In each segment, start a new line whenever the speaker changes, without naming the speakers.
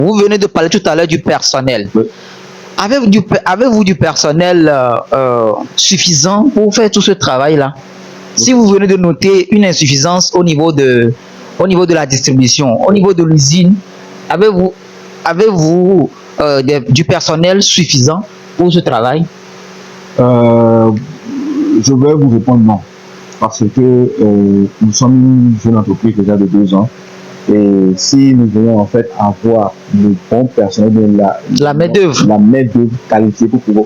Vous venez de parler tout à l'heure du personnel.
Oui.
Avez-vous du personnel suffisant pour faire tout ce travail-là? Si vous venez de noter une insuffisance au niveau de la distribution, au niveau de l'usine, avez-vous du personnel suffisant pour ce travail?
Je vais vous répondre non. Parce que nous sommes une jeune entreprise déjà de 2 ans. Et si nous voulons en fait avoir le bon personnel,
la main-d'œuvre
qualifiée pour pouvoir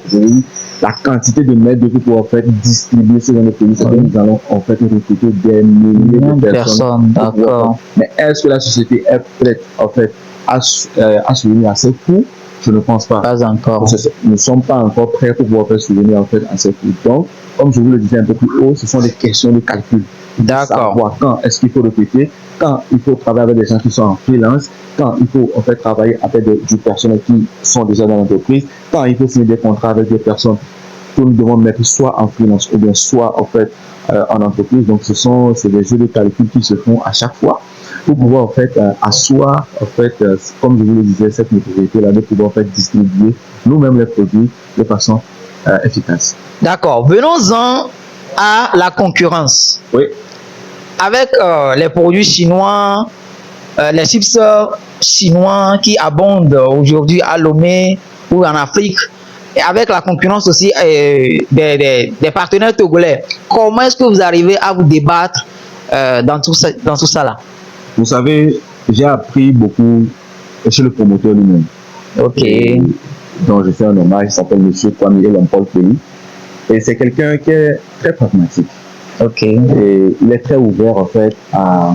la quantité de main-d'œuvre pour pouvoir en fait distribuer ce genre de produits, c'est que nous allons en fait recruter des milliers de personnes.
D'accord.
Mais est-ce que la société est prête en fait à souvenir à ses coûts? Je ne pense pas.
Pas encore.
Nous ne sommes pas encore prêts pour pouvoir faire souvenir en fait à ces coûts. Donc, comme je vous le disais un peu plus haut, ce sont des questions de calcul.
D'accord.
Savoir quand est-ce qu'il faut recruter, quand il faut travailler avec des gens qui sont en freelance, quand il faut en fait travailler avec du personnel qui sont déjà dans l'entreprise, quand il faut signer des contrats avec des personnes que nous devons mettre soit en freelance ou bien soit en fait en entreprise. Donc c'est des jeux de calcul qui se font à chaque fois pour pouvoir en fait asseoir en fait comme je vous le disais cette notoriété là de pouvoir en fait distribuer nous-mêmes les produits de façon efficace.
D'accord. Venons-en à la concurrence.
Oui.
Avec les produits chinois, les chips chinois qui abondent aujourd'hui à Lomé ou en Afrique, et avec la concurrence aussi des partenaires togolais, comment est-ce que vous arrivez à vous débattre dans tout ça là?
Vous savez, j'ai appris beaucoup chez le promoteur lui-même.
Ok.
Donc je fais un hommage, il s'appelle Monsieur Kwame Elompol Pays. Et c'est quelqu'un qui est très pragmatique.
Ok.
Et il est très ouvert en fait à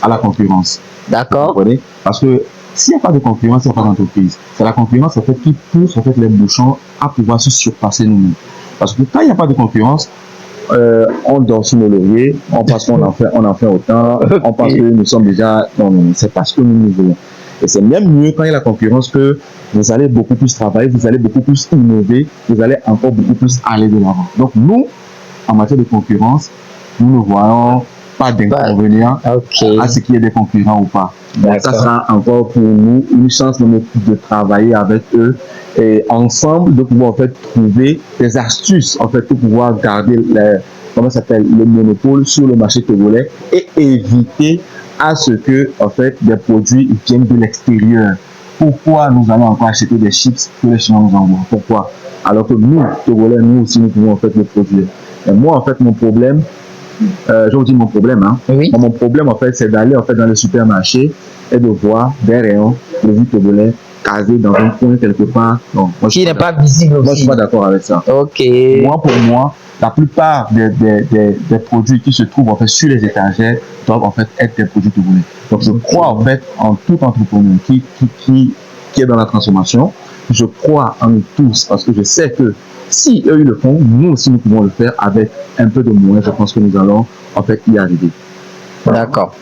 la concurrence.
D'accord.
Parce que s'il n'y a pas de concurrence, il n'y a pas d'entreprise. C'est la concurrence en fait qui pousse en fait les bouchons à pouvoir se surpasser nous-mêmes. Parce que quand il n'y a pas de concurrence, on dort sur nos lauriers, on pense qu'on en fait autant, on pense que nous sommes déjà, non, c'est parce que nous voulons. Et c'est même mieux quand il y a la concurrence que vous allez beaucoup plus travailler, vous allez beaucoup plus innover, vous allez encore beaucoup plus aller de l'avant. Donc nous, en matière de concurrence, nous ne voyons pas d'inconvénient à ce qu'il y ait des concurrents ou pas. Donc ça sera encore pour nous une chance de travailler avec eux et ensemble de pouvoir en fait trouver des astuces en fait pour pouvoir garder le monopole sur le marché togolais et éviter à ce que en fait des produits viennent de l'extérieur. Pourquoi nous allons encore acheter des chips que les Chinois nous envoient? Pourquoi? Alors que nous, Togolais, nous aussi, nous pouvons en fait le produire. Et moi, en fait, mon problème, je vous dis mon problème, hein.
Oui.
Mon problème, en fait, c'est d'aller en fait dans le supermarché et de voir des rayons de produits togolais casés dans un coin quelque part. Non, moi,
qui n'est pas visible aussi.
Moi, je suis pas d'accord avec ça.
Ok.
Moi, pour moi, la plupart des produits qui se trouvent en fait sur les étagères doivent en fait être des produits togolais. Donc, je crois en fait en tout entrepreneur qui est dans la transformation. Je crois en nous tous parce que je sais que si eux ils le font, nous aussi nous pouvons le faire avec un peu de moyens. Je pense que nous allons en fait y arriver.
D'accord.